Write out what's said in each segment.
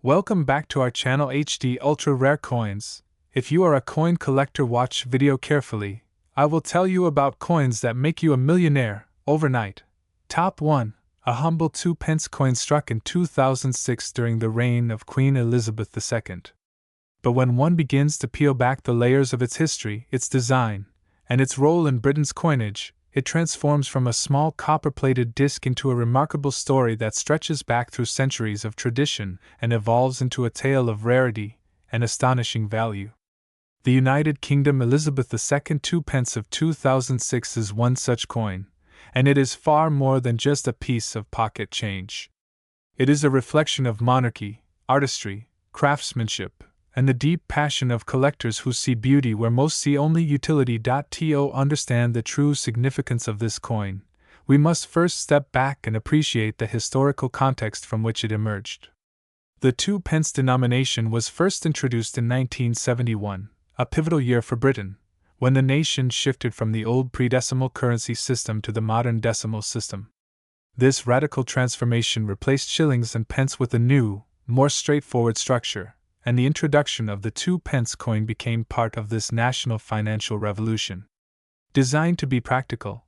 Welcome back to our channel HD Ultra Rare Coins. If you are a coin collector, watch video carefully. I will tell you about coins that make you a millionaire overnight. Top 1. A humble 2p coin struck in 2006 during the reign of Queen Elizabeth II. But when one begins to peel back the layers of its history, its design, and its role in Britain's coinage, it transforms from a small copper-plated disc into a remarkable story that stretches back through centuries of tradition and evolves into a tale of rarity and astonishing value. The United Kingdom Elizabeth II 2p of 2006 is one such coin, and it is far more than just a piece of pocket change. It is a reflection of monarchy, artistry, craftsmanship, and the deep passion of collectors who see beauty where most see only utility. To understand the true significance of this coin, we must first step back and appreciate the historical context from which it emerged. The 2p denomination was first introduced in 1971, a pivotal year for Britain, when the nation shifted from the old pre-decimal currency system to the modern decimal system. This radical transformation replaced shillings and pence with a new, more straightforward structure, and the introduction of the 2p coin became part of this national financial revolution. Designed to be practical,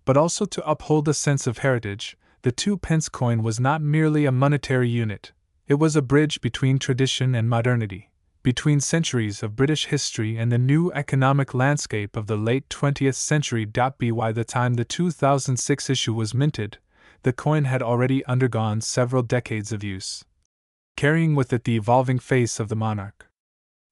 but also to uphold a sense of heritage, the 2p coin was not merely a monetary unit, it was a bridge between tradition and modernity, between centuries of British history and the new economic landscape of the late 20th century. By the time the 2006 issue was minted, the coin had already undergone several decades of use, carrying with it the evolving face of the monarch.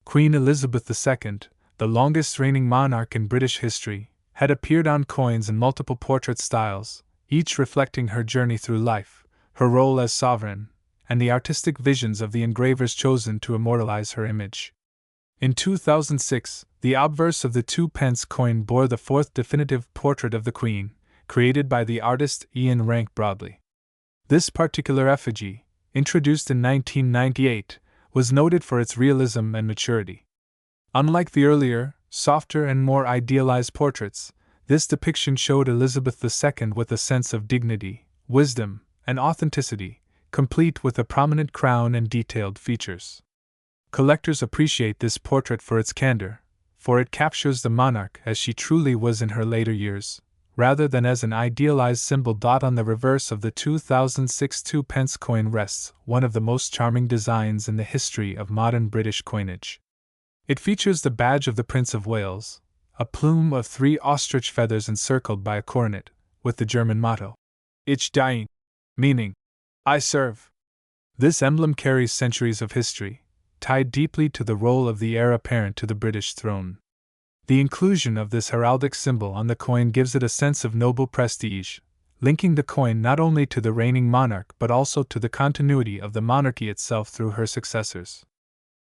Queen Elizabeth II, the longest reigning monarch in British history, had appeared on coins in multiple portrait styles, each reflecting her journey through life, her role as sovereign, and the artistic visions of the engravers chosen to immortalize her image. In 2006, the obverse of the 2p coin bore the fourth definitive portrait of the Queen, created by the artist Ian Rank Broadley. This particular effigy, introduced in 1998, was noted for its realism and maturity. Unlike the earlier, softer and more idealized portraits, this depiction showed Elizabeth II with a sense of dignity, wisdom, and authenticity, complete with a prominent crown and detailed features. Collectors appreciate this portrait for its candor, for it captures the monarch as she truly was in her later years, rather than as an idealized symbol. On the reverse of the 2006 2p coin rests one of the most charming designs in the history of modern British coinage. It features the badge of the Prince of Wales, a plume of 3 ostrich feathers encircled by a coronet, with the German motto, Ich diene, meaning, I serve. This emblem carries centuries of history, tied deeply to the role of the heir apparent to the British throne. The inclusion of this heraldic symbol on the coin gives it a sense of noble prestige, linking the coin not only to the reigning monarch but also to the continuity of the monarchy itself through her successors.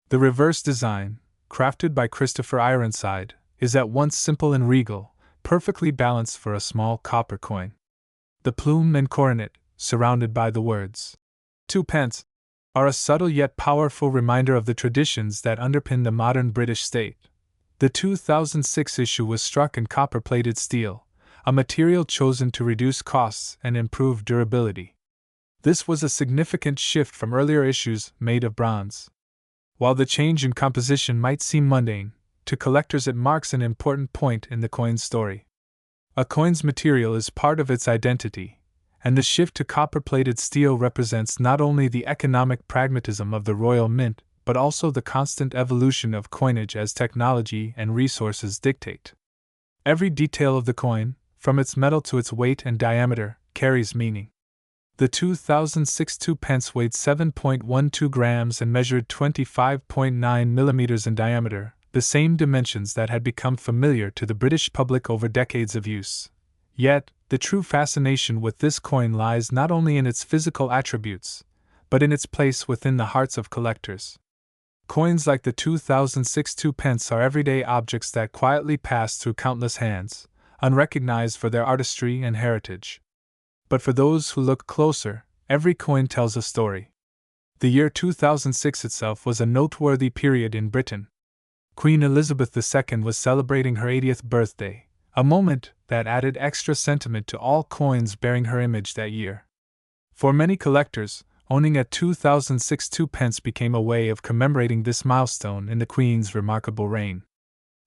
The reverse design, crafted by Christopher Ironside, is at once simple and regal, perfectly balanced for a small copper coin. The plume and coronet, surrounded by the words 2p, are a subtle yet powerful reminder of the traditions that underpin the modern British state. The 2006 issue was struck in copper-plated steel, a material chosen to reduce costs and improve durability. This was a significant shift from earlier issues made of bronze. While the change in composition might seem mundane, to collectors it marks an important point in the coin's story. A coin's material is part of its identity, and the shift to copper-plated steel represents not only the economic pragmatism of the Royal Mint, but also the constant evolution of coinage as technology and resources dictate. Every detail of the coin, from its metal to its weight and diameter, carries meaning. The 2006 2p weighed 7.12 grams and measured 25.9 millimeters in diameter, the same dimensions that had become familiar to the British public over decades of use. Yet, the true fascination with this coin lies not only in its physical attributes, but in its place within the hearts of collectors. Coins like the 2006 2p are everyday objects that quietly pass through countless hands, unrecognized for their artistry and heritage. But for those who look closer, every coin tells a story. The year 2006 itself was a noteworthy period in Britain. Queen Elizabeth II was celebrating her 80th birthday, a moment that added extra sentiment to all coins bearing her image that year. For many collectors, owning a 2006 2p became a way of commemorating this milestone in the Queen's remarkable reign.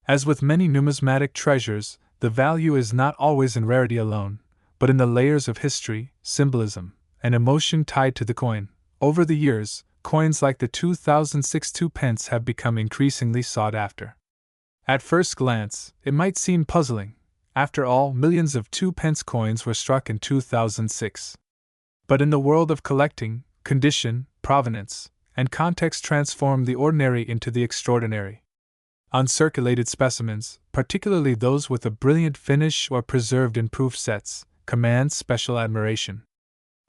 As with many numismatic treasures, the value is not always in rarity alone, but in the layers of history, symbolism, and emotion tied to the coin. Over the years, coins like the 2006 2p have become increasingly sought after. At first glance, it might seem puzzling. After all, millions of 2p coins were struck in 2006. But in the world of collecting, condition, provenance, and context transform the ordinary into the extraordinary. Uncirculated specimens, particularly those with a brilliant finish or preserved in proof sets, command special admiration.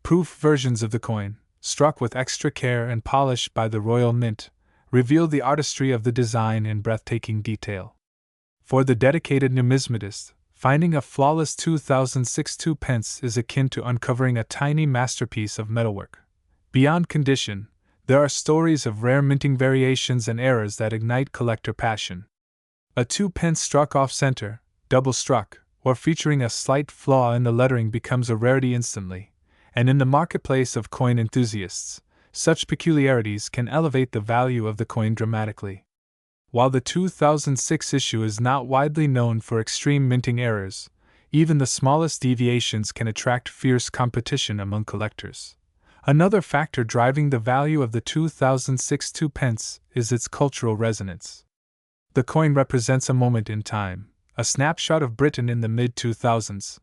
Proof versions of the coin, struck with extra care and polish by the Royal Mint, reveal the artistry of the design in breathtaking detail. For the dedicated numismatist, finding a flawless 2006 2p is akin to uncovering a tiny masterpiece of metalwork. Beyond condition, there are stories of rare minting variations and errors that ignite collector passion. A 2p struck off-center, double-struck, or featuring a slight flaw in the lettering becomes a rarity instantly, and in the marketplace of coin enthusiasts, such peculiarities can elevate the value of the coin dramatically. While the 2006 issue is not widely known for extreme minting errors, even the smallest deviations can attract fierce competition among collectors. Another factor driving the value of the 2006 2p is its cultural resonance. The coin represents a moment in time, a snapshot of Britain in the mid-2000s.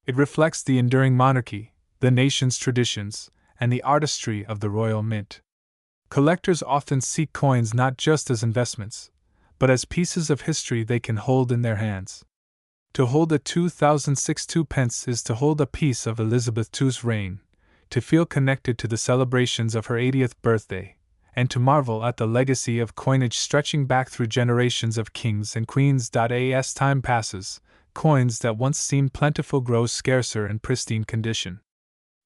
It reflects the enduring monarchy, the nation's traditions, and the artistry of the Royal Mint. Collectors often seek coins not just as investments, but as pieces of history they can hold in their hands. To hold a 2006 2p is to hold a piece of Elizabeth II's reign, to feel connected to the celebrations of her 80th birthday, and to marvel at the legacy of coinage stretching back through generations of kings and queens. As time passes, coins that once seemed plentiful grow scarcer in pristine condition.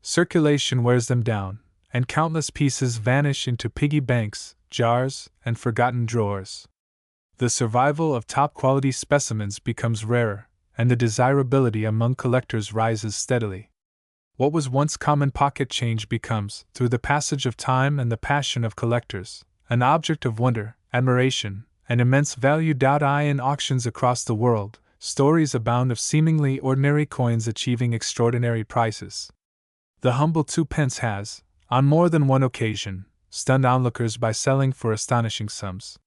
Circulation wears them down, and countless pieces vanish into piggy banks, jars, and forgotten drawers. The survival of top-quality specimens becomes rarer, and the desirability among collectors rises steadily. What was once common pocket change becomes, through the passage of time and the passion of collectors, an object of wonder, admiration, and immense value. In auctions across the world, stories abound of seemingly ordinary coins achieving extraordinary prices. The humble 2p has, on more than one occasion, stunned onlookers by selling for astonishing sums.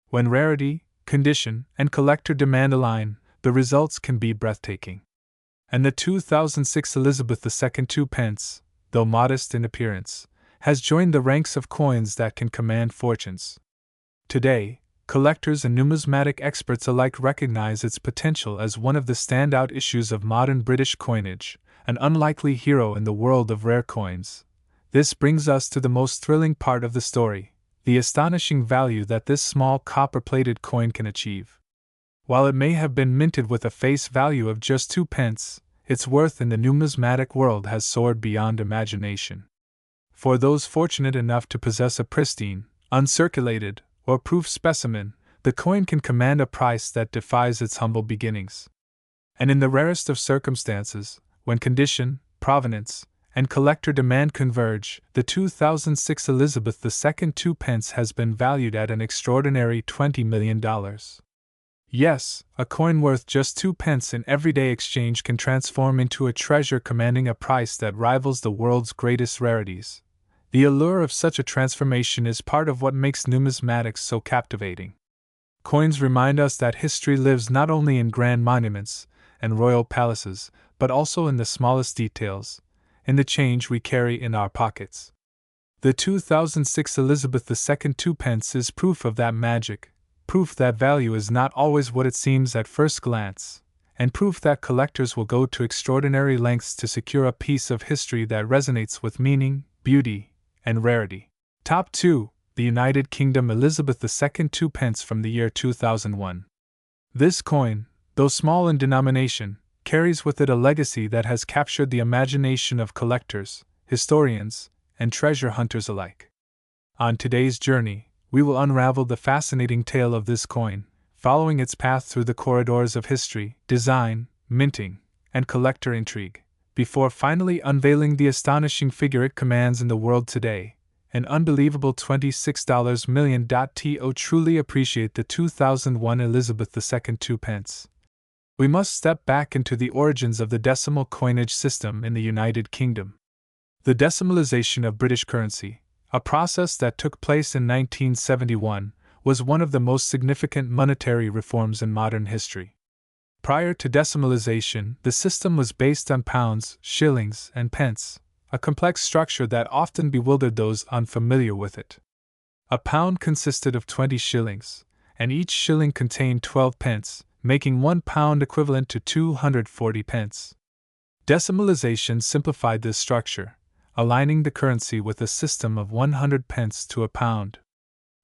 When rarity, condition, and collector demand align, the results can be breathtaking. And the 2006 Elizabeth II 2p, though modest in appearance, has joined the ranks of coins that can command fortunes. Today, collectors and numismatic experts alike recognize its potential as one of the standout issues of modern British coinage, an unlikely hero in the world of rare coins. This brings us to the most thrilling part of the story, the astonishing value that this small copper-plated coin can achieve. While it may have been minted with a face value of just 2p, its worth in the numismatic world has soared beyond imagination. For those fortunate enough to possess a pristine, uncirculated, or proof specimen, the coin can command a price that defies its humble beginnings. And in the rarest of circumstances, when condition, provenance, and collector demand converge, the 2006 Elizabeth II 2p has been valued at an extraordinary $20 million. Yes, a coin worth just 2p in everyday exchange can transform into a treasure commanding a price that rivals the world's greatest rarities. The allure of such a transformation is part of what makes numismatics so captivating. Coins remind us that history lives not only in grand monuments and royal palaces, but also in the smallest details, in the change we carry in our pockets. The 2006 Elizabeth II 2p is proof of that magic, proof that value is not always what it seems at first glance, and proof that collectors will go to extraordinary lengths to secure a piece of history that resonates with meaning, beauty, and rarity. Top 2. The United Kingdom Elizabeth II 2p from the year 2001. This coin, though small in denomination, carries with it a legacy that has captured the imagination of collectors, historians, and treasure hunters alike. On today's journey, we will unravel the fascinating tale of this coin, following its path through the corridors of history, design, minting, and collector intrigue. before finally unveiling the astonishing figure it commands in the world today, an unbelievable $26 million. To truly appreciate the 2001 Elizabeth II 2 pence, we must step back into the origins of the decimal coinage system in the United Kingdom. The decimalization of British currency, a process that took place in 1971, was one of the most significant monetary reforms in modern history. Prior to decimalization, the system was based on pounds, shillings, and pence, a complex structure that often bewildered those unfamiliar with it. A pound consisted of 20 shillings, and each shilling contained 12 pence, making 1 pound equivalent to 240 pence. Decimalization simplified this structure, aligning the currency with a system of 100 pence to a pound.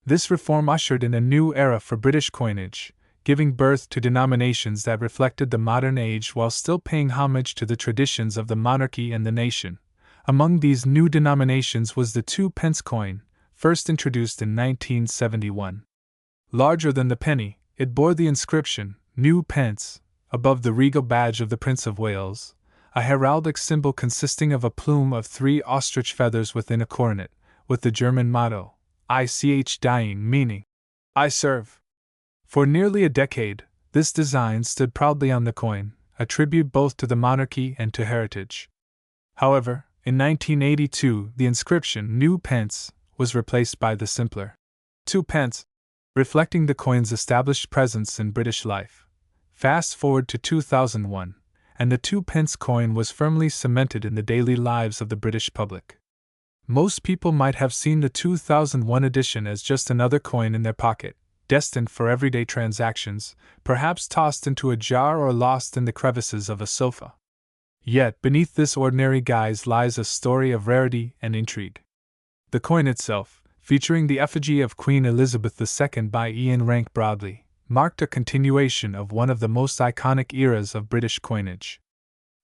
This reform ushered in a new era for British coinage, giving birth to denominations that reflected the modern age while still paying homage to the traditions of the monarchy and the nation. Among these new denominations was the 2 pence coin, first introduced in 1971. Larger than the penny, it bore the inscription, New Pence, above the regal badge of the Prince of Wales, a heraldic symbol consisting of a plume of 3 ostrich feathers within a coronet, with the German motto, Ich dying, meaning, I serve. For nearly a decade, this design stood proudly on the coin, a tribute both to the monarchy and to heritage. However, in 1982, the inscription New Pence was replaced by the simpler 2 pence, reflecting the coin's established presence in British life. Fast forward to 2001, and the 2 pence coin was firmly cemented in the daily lives of the British public. Most people might have seen the 2001 edition as just another coin in their pocket, destined for everyday transactions, perhaps tossed into a jar or lost in the crevices of a sofa. Yet beneath this ordinary guise lies a story of rarity and intrigue. The coin itself, featuring the effigy of Queen Elizabeth II by Ian Rank Broadley, marked a continuation of one of the most iconic eras of British coinage.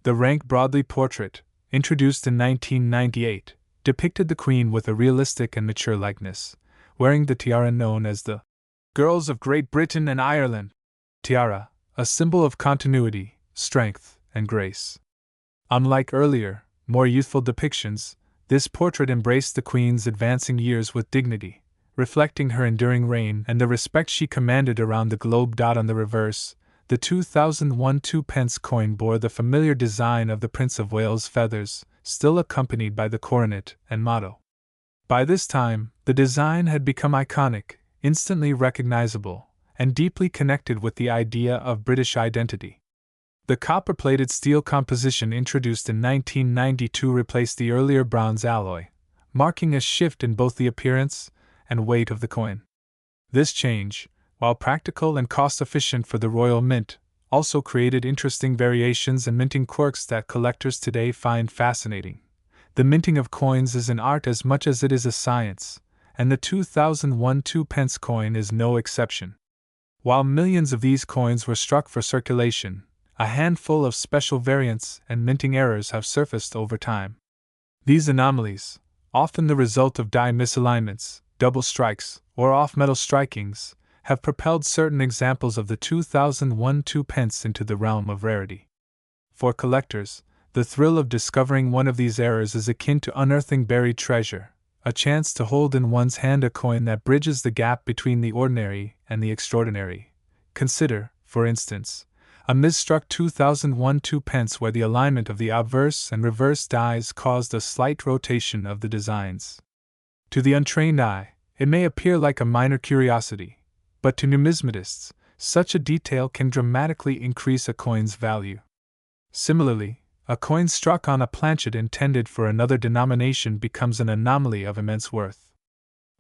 The Rank Broadley portrait, introduced in 1998, depicted the Queen with a realistic and mature likeness, wearing the tiara known as the Girls of Great Britain and Ireland tiara, a symbol of continuity, strength, and grace. Unlike earlier, more youthful depictions, this portrait embraced the Queen's advancing years with dignity, reflecting her enduring reign and the respect she commanded around the globe. On the reverse, the 2001 2 pence coin bore the familiar design of the Prince of Wales feathers, still accompanied by the coronet and motto. By this time, the design had become iconic, instantly recognizable, and deeply connected with the idea of British identity. The copper-plated steel composition introduced in 1992 replaced the earlier bronze alloy, marking a shift in both the appearance and weight of the coin. This change, while practical and cost-efficient for the Royal Mint, also created interesting variations and minting quirks that collectors today find fascinating. The minting of coins is an art as much as it is a science, and the 2001 2 pence coin is no exception. While millions of these coins were struck for circulation, a handful of special variants and minting errors have surfaced over time. These anomalies, often the result of die misalignments, double strikes, or off-metal strikings, have propelled certain examples of the 2001 2 pence into the realm of rarity. For collectors, the thrill of discovering one of these errors is akin to unearthing buried treasure, a chance to hold in one's hand a coin that bridges the gap between the ordinary and the extraordinary. Consider, for instance, a misstruck 2001 2 pence where the alignment of the obverse and reverse dies caused a slight rotation of the designs. To the untrained eye, it may appear like a minor curiosity, but to numismatists, such a detail can dramatically increase a coin's value. Similarly, a coin struck on a planchet intended for another denomination becomes an anomaly of immense worth.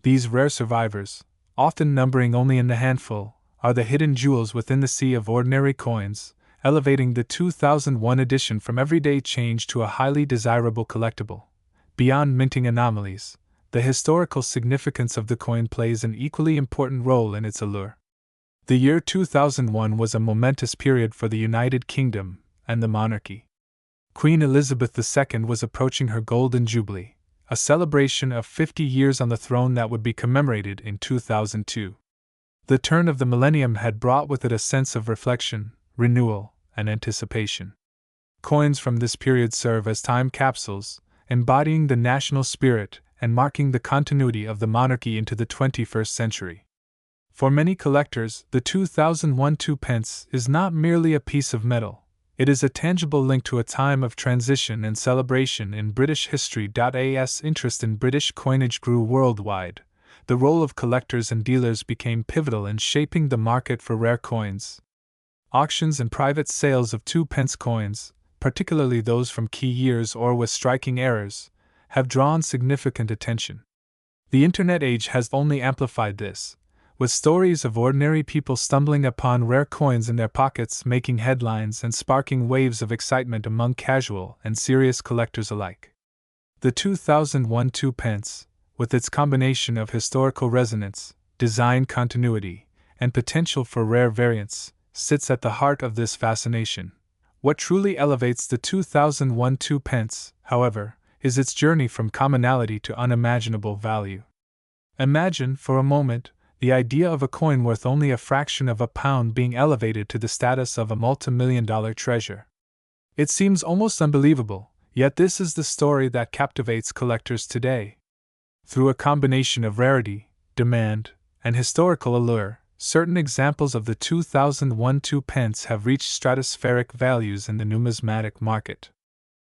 These rare survivors, often numbering only in the handful, are the hidden jewels within the sea of ordinary coins, elevating the 2001 edition from everyday change to a highly desirable collectible. Beyond minting anomalies, the historical significance of the coin plays an equally important role in its allure. The year 2001 was a momentous period for the United Kingdom and the monarchy. Queen Elizabeth II was approaching her Golden Jubilee, a celebration of 50 years on the throne that would be commemorated in 2002. The turn of the millennium had brought with it a sense of reflection, renewal, and anticipation. Coins from this period serve as time capsules, embodying the national spirit and marking the continuity of the monarchy into the 21st century. For many collectors, the 2001 2p is not merely a piece of metal, it is a tangible link to a time of transition and celebration in British history. As interest in British coinage grew worldwide, the role of collectors and dealers became pivotal in shaping the market for rare coins. Auctions and private sales of 2p coins, particularly those from key years or with striking errors, have drawn significant attention. The internet age has only amplified this, with stories of ordinary people stumbling upon rare coins in their pockets making headlines and sparking waves of excitement among casual and serious collectors alike. The 2001 2p, with its combination of historical resonance, design continuity, and potential for rare variants, sits at the heart of this fascination. What truly elevates the 2001 2p, however, is its journey from commonality to unimaginable value. Imagine, for a moment, the idea of a coin worth only a fraction of a pound being elevated to the status of a multi-million-dollar treasure. It seems almost unbelievable, yet this is the story that captivates collectors today. Through a combination of rarity, demand, and historical allure, certain examples of the 2001 2p have reached stratospheric values in the numismatic market.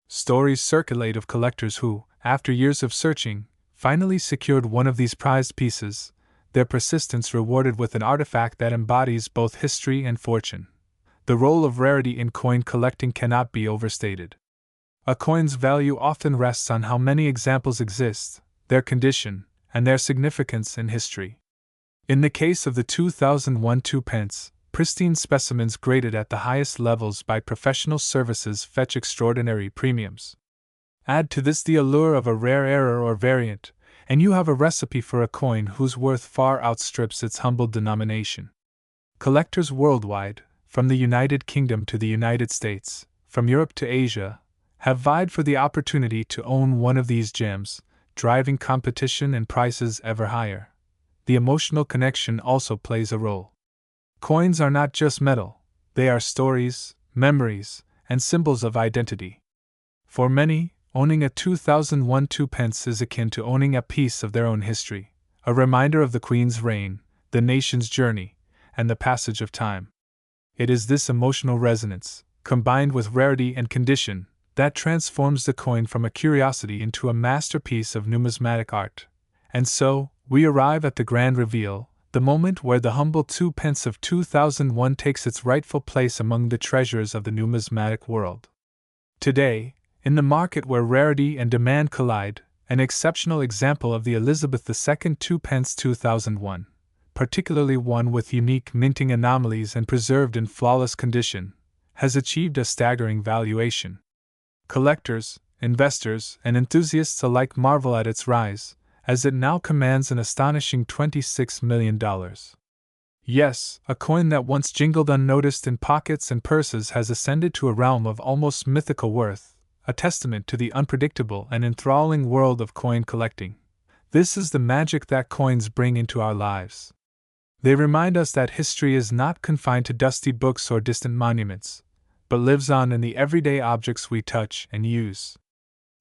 Stories circulate of collectors who, after years of searching, finally secured one of these prized pieces, their persistence rewarded with an artifact that embodies both history and fortune. The role of rarity in coin collecting cannot be overstated. A coin's value often rests on how many examples exist, their condition, and their significance in history. In the case of the 2001 2p, pristine specimens graded at the highest levels by professional services fetch extraordinary premiums. Add to this the allure of a rare error or variant, and you have a recipe for a coin whose worth far outstrips its humble denomination. Collectors worldwide, from the United Kingdom to the United States, from Europe to Asia, have vied for the opportunity to own one of these gems, driving competition and prices ever higher. The emotional connection also plays a role. Coins are not just metal, they are stories, memories, and symbols of identity. For many, owning a 2001 2p is akin to owning a piece of their own history, a reminder of the Queen's reign, the nation's journey, and the passage of time. It is this emotional resonance, combined with rarity and condition, that transforms the coin from a curiosity into a masterpiece of numismatic art. And so, we arrive at the grand reveal, the moment where the humble 2p of 2001 takes its rightful place among the treasures of the numismatic world. Today, in the market where rarity and demand collide, an exceptional example of the Elizabeth II 2p 2001, particularly one with unique minting anomalies and preserved in flawless condition, has achieved a staggering valuation. Collectors, investors, and enthusiasts alike marvel at its rise, as it now commands an astonishing $26 million. Yes, a coin that once jingled unnoticed in pockets and purses has ascended to a realm of almost mythical worth, a testament to the unpredictable and enthralling world of coin collecting. This is the magic that coins bring into our lives. They remind us that history is not confined to dusty books or distant monuments, but lives on in the everyday objects we touch and use.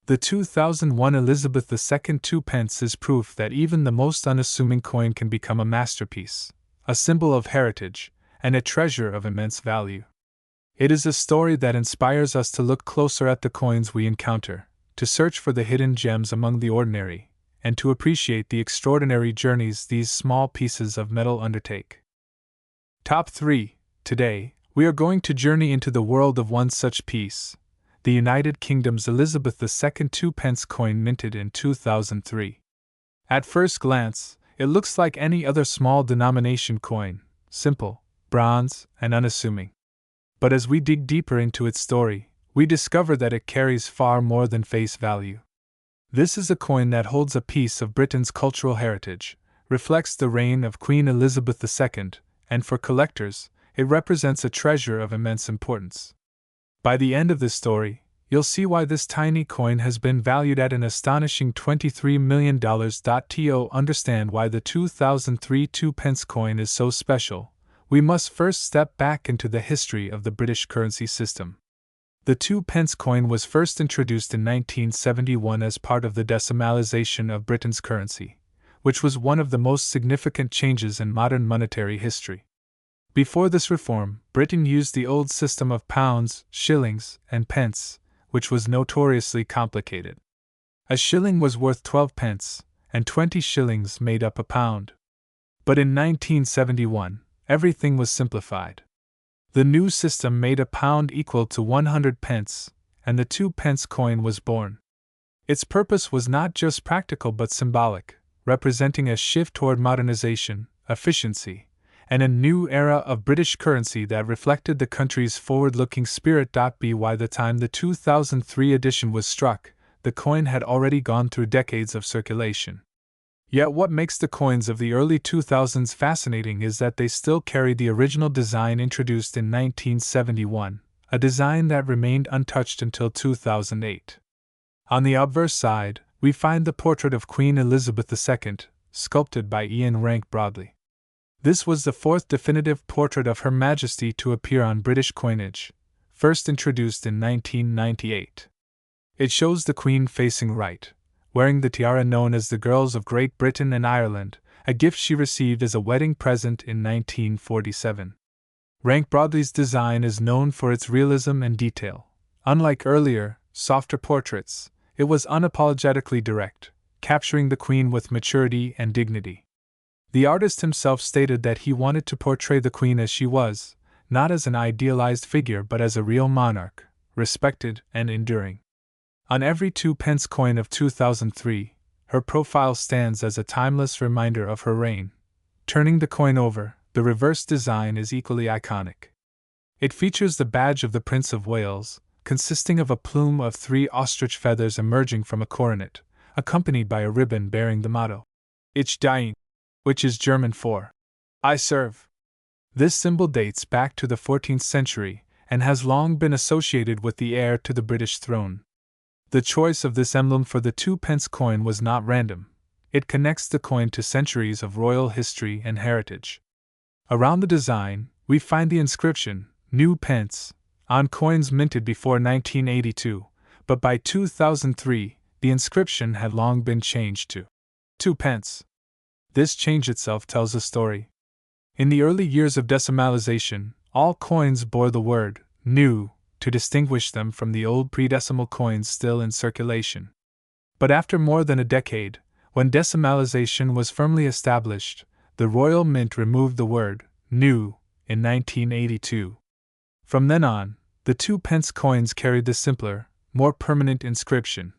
The 2001 Elizabeth II 2p is proof that even the most unassuming coin can become a masterpiece, a symbol of heritage, and a treasure of immense value. It is a story that inspires us to look closer at the coins we encounter, to search for the hidden gems among the ordinary, and to appreciate the extraordinary journeys these small pieces of metal undertake. Top 3. Today, we are going to journey into the world of one such piece, the United Kingdom's Elizabeth II 2p coin minted in 2003. At first glance, it looks like any other small denomination coin, simple, bronze, and unassuming. But as we dig deeper into its story, we discover that it carries far more than face value. This is a coin that holds a piece of Britain's cultural heritage, reflects the reign of Queen Elizabeth II, and for collectors, it represents a treasure of immense importance. By the end of this story, you'll see why this tiny coin has been valued at an astonishing $23 million. To understand why the 2003 2p coin is so special, we must first step back into the history of the British currency system. The 2-pence coin was first introduced in 1971 as part of the decimalisation of Britain's currency, which was one of the most significant changes in modern monetary history. Before this reform, Britain used the old system of pounds, shillings, and pence, which was notoriously complicated. A shilling was worth 12 pence, and 20 shillings made up a pound. But in 1971, everything was simplified. The new system made a pound equal to 100 pence, and the 2-pence coin was born. Its purpose was not just practical but symbolic, representing a shift toward modernization, efficiency, and a new era of British currency that reflected the country's forward-looking spirit. By the time the 2003 edition was struck, the coin had already gone through decades of circulation. Yet what makes the coins of the early 2000s fascinating is that they still carry the original design introduced in 1971, a design that remained untouched until 2008. On the obverse side, we find the portrait of Queen Elizabeth II, sculpted by Ian Rank Broadley. This was the fourth definitive portrait of Her Majesty to appear on British coinage, first introduced in 1998. It shows the Queen facing right, wearing the tiara known as the Girls of Great Britain and Ireland, a gift she received as a wedding present in 1947. Rank Broadley's design is known for its realism and detail. Unlike earlier, softer portraits, it was unapologetically direct, capturing the Queen with maturity and dignity. The artist himself stated that he wanted to portray the Queen as she was, not as an idealized figure but as a real monarch, respected and enduring. On every 2-pence coin of 2003, her profile stands as a timeless reminder of her reign. Turning the coin over, the reverse design is equally iconic. It features the badge of the Prince of Wales, consisting of a plume of 3 ostrich feathers emerging from a coronet, accompanied by a ribbon bearing the motto, Ich diene, which is German for I serve. This symbol dates back to the 14th century and has long been associated with the heir to the British throne. The choice of this emblem for the 2-pence coin was not random. It connects the coin to centuries of royal history and heritage. Around the design, we find the inscription, New Pence, on coins minted before 1982, but by 2003, the inscription had long been changed to 2 pence. This change itself tells a story. In the early years of decimalisation, all coins bore the word new to distinguish them from the old pre-decimal coins still in circulation. But after more than a decade, when decimalisation was firmly established, the Royal Mint removed the word new in 1982. From then on, the 2-pence coins carried the simpler, more permanent inscription.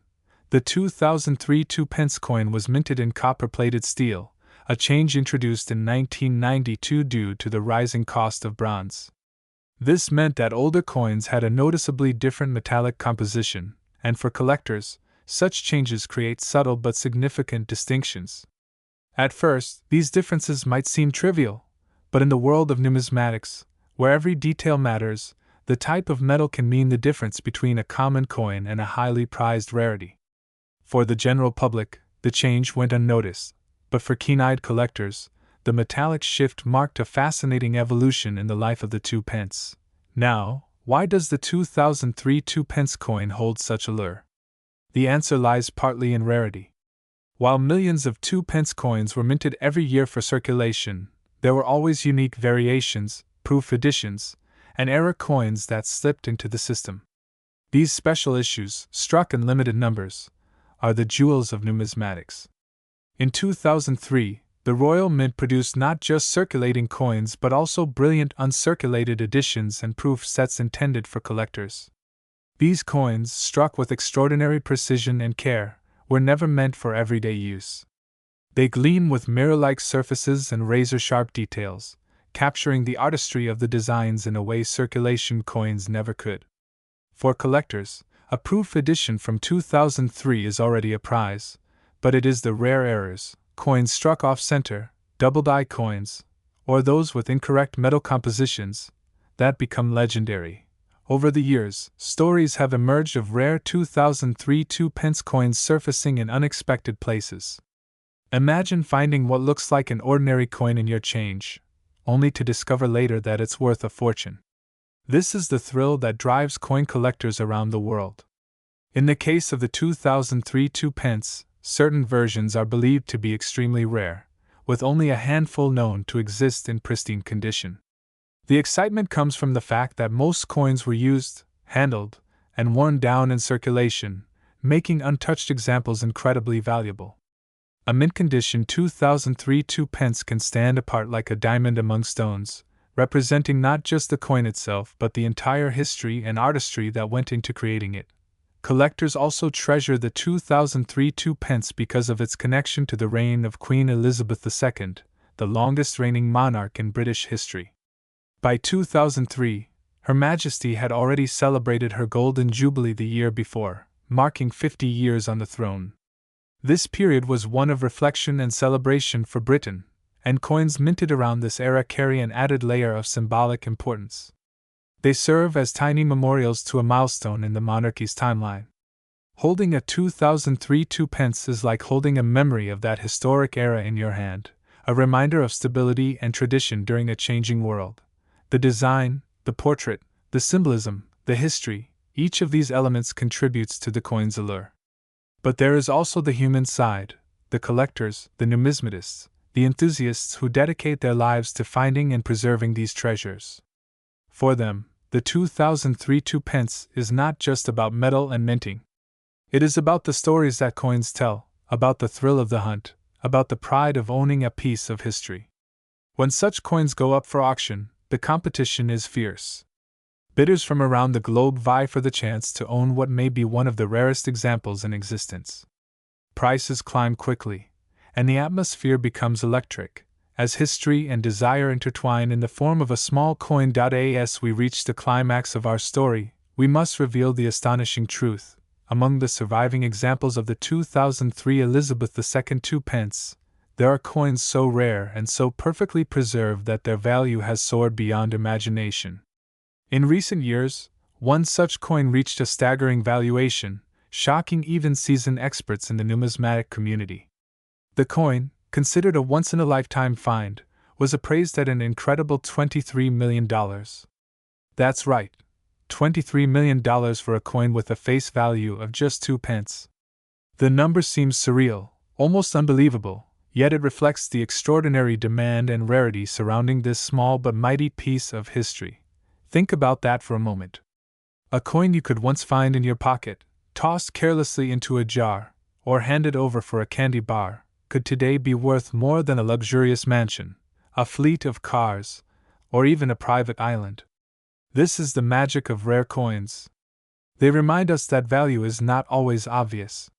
The 2003 2-pence coin was minted in copper-plated steel, a change introduced in 1992 due to the rising cost of bronze. This meant that older coins had a noticeably different metallic composition, and for collectors, such changes create subtle but significant distinctions. At first, these differences might seem trivial, but in the world of numismatics, where every detail matters, the type of metal can mean the difference between a common coin and a highly prized rarity. For the general public, the change went unnoticed, but for keen-eyed collectors, the metallic shift marked a fascinating evolution in the life of the 2-pence. Now, why does the 2003 2-pence coin hold such allure? The answer lies partly in rarity. While millions of 2-pence coins were minted every year for circulation, there were always unique variations, proof editions, and error coins that slipped into the system. These special issues, struck in limited numbers, are the jewels of numismatics. In 2003, the Royal Mint produced not just circulating coins but also brilliant uncirculated editions and proof sets intended for collectors. These coins, struck with extraordinary precision and care, were never meant for everyday use. They gleam with mirror-like surfaces and razor-sharp details, capturing the artistry of the designs in a way circulation coins never could. For collectors, a proof edition from 2003 is already a prize, but it is the rare errors, coins struck off-center, double-die coins, or those with incorrect metal compositions, that become legendary. Over the years, stories have emerged of rare 2003 2-pence coins surfacing in unexpected places. Imagine finding what looks like an ordinary coin in your change, only to discover later that it's worth a fortune. This is the thrill that drives coin collectors around the world. In the case of the 2003 2 pence, certain versions are believed to be extremely rare, with only a handful known to exist in pristine condition. The excitement comes from the fact that most coins were used, handled, and worn down in circulation, making untouched examples incredibly valuable. A mint-condition 2003 2 pence can stand apart like a diamond among stones, representing not just the coin itself but the entire history and artistry that went into creating it. Collectors also treasure the 2003 2 pence because of its connection to the reign of Queen Elizabeth II, the longest reigning monarch in British history. By 2003, Her Majesty had already celebrated her Golden Jubilee the year before, marking 50 years on the throne. This period was one of reflection and celebration for Britain, and coins minted around this era carry an added layer of symbolic importance. They serve as tiny memorials to a milestone in the monarchy's timeline. Holding a 2003 2 pence is like holding a memory of that historic era in your hand, a reminder of stability and tradition during a changing world. The design, the portrait, the symbolism, the history, each of these elements contributes to the coin's allure. But there is also the human side, the collectors, the numismatists, the enthusiasts who dedicate their lives to finding and preserving these treasures. For them, the 2003 2 pence is not just about metal and minting. It is about the stories that coins tell, about the thrill of the hunt, about the pride of owning a piece of history. When such coins go up for auction, the competition is fierce. Bidders from around the globe vie for the chance to own what may be one of the rarest examples in existence. Prices climb quickly, and the atmosphere becomes electric. As history and desire intertwine in the form of a small coin. As we reach the climax of our story, we must reveal the astonishing truth. Among the surviving examples of the 2003 Elizabeth II 2 pence, there are coins so rare and so perfectly preserved that their value has soared beyond imagination. In recent years, one such coin reached a staggering valuation, shocking even seasoned experts in the numismatic community. The coin, considered a once-in-a-lifetime find, was appraised at an incredible $23 million. That's right, $23 million for a coin with a face value of just 2 pence. The number seems surreal, almost unbelievable, yet it reflects the extraordinary demand and rarity surrounding this small but mighty piece of history. Think about that for a moment. A coin you could once find in your pocket, tossed carelessly into a jar, or handed over for a candy bar, could today be worth more than a luxurious mansion, a fleet of cars, or even a private island. This is the magic of rare coins. They remind us that value is not always obvious.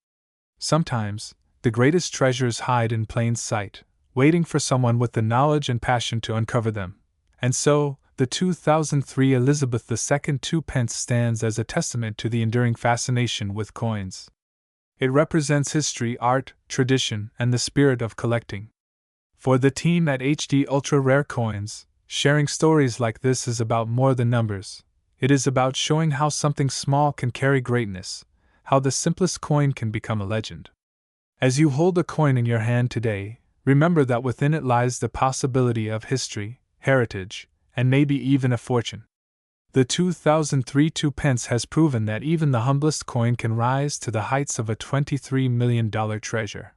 Sometimes, the greatest treasures hide in plain sight, waiting for someone with the knowledge and passion to uncover them. And so, the 2003 Elizabeth II 2 pence stands as a testament to the enduring fascination with coins. It represents history, art, tradition, and the spirit of collecting. For the team at HD Ultra Rare Coins, sharing stories like this is about more than numbers. It is about showing how something small can carry greatness, how the simplest coin can become a legend. As you hold a coin in your hand today, remember that within it lies the possibility of history, heritage, and maybe even a fortune. The 2003 2 pence has proven that even the humblest coin can rise to the heights of a $23 million treasure.